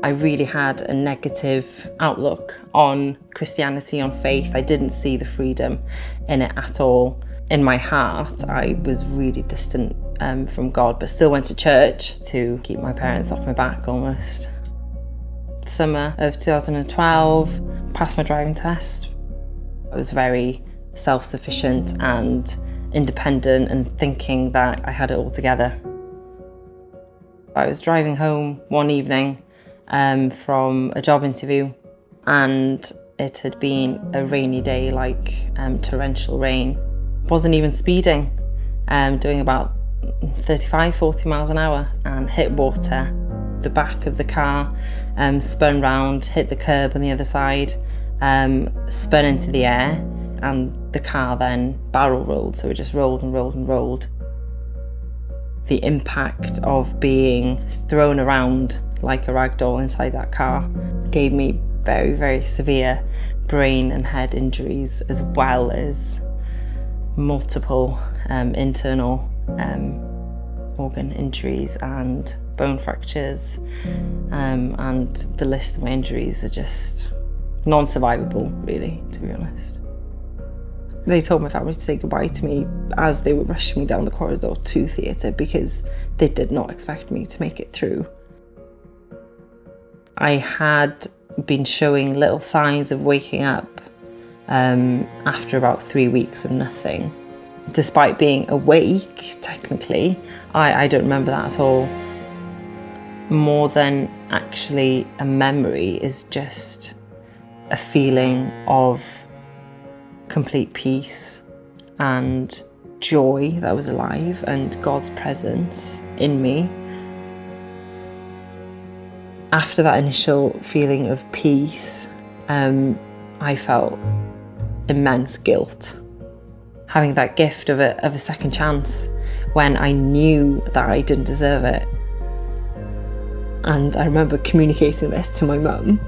I really had a negative outlook on Christianity, on faith. I didn't see the freedom in it at all. In my heart, I was really distant from God, but still went to church to keep my parents off my back almost. Summer of 2012, passed my driving test. I was very self-sufficient and independent and thinking that I had it all together. I was driving home one evening from a job interview, and it had been a rainy day, like torrential rain. Wasn't even speeding, doing about 35, 40 miles an hour, and hit water. The back of the car spun round, hit the curb on the other side, spun into the air, and the car then barrel rolled, so it just rolled and rolled and rolled. The impact of being thrown around like a rag doll inside that car gave me very, very severe brain and head injuries, as well as multiple internal organ injuries and bone fractures, and the list of my injuries are just non-survivable, really, to be honest. They told my family to say goodbye to me as they were rushing me down the corridor to theatre, because they did not expect me to make it through. I had been showing little signs of waking up after about 3 weeks of nothing. Despite being awake, technically, I don't remember that at all. More than actually a memory is just a feeling of complete peace and joy that was alive, and God's presence in me. After that initial feeling of peace, I felt immense guilt. Having that gift of a second chance when I knew that I didn't deserve it. And I remember communicating this to my mum.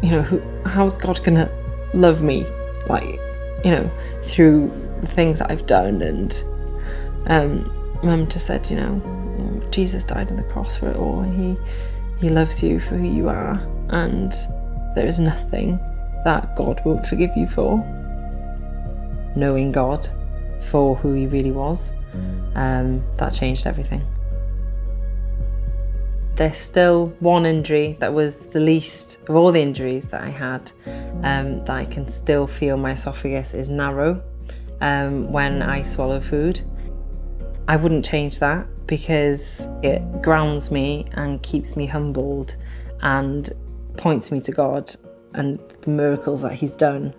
You know, how's God gonna love me? Like, you know, through the things that I've done. And Mum just said, you know, Jesus died on the cross for it all, and he loves you for who you are, and there is nothing that God won't forgive you for. Knowing God for who he really was, that changed everything. There's still one injury that was the least of all the injuries that I had, that I can still feel my esophagus is narrow when I swallow food. I wouldn't change that, because it grounds me and keeps me humbled and points me to God and the miracles that he's done.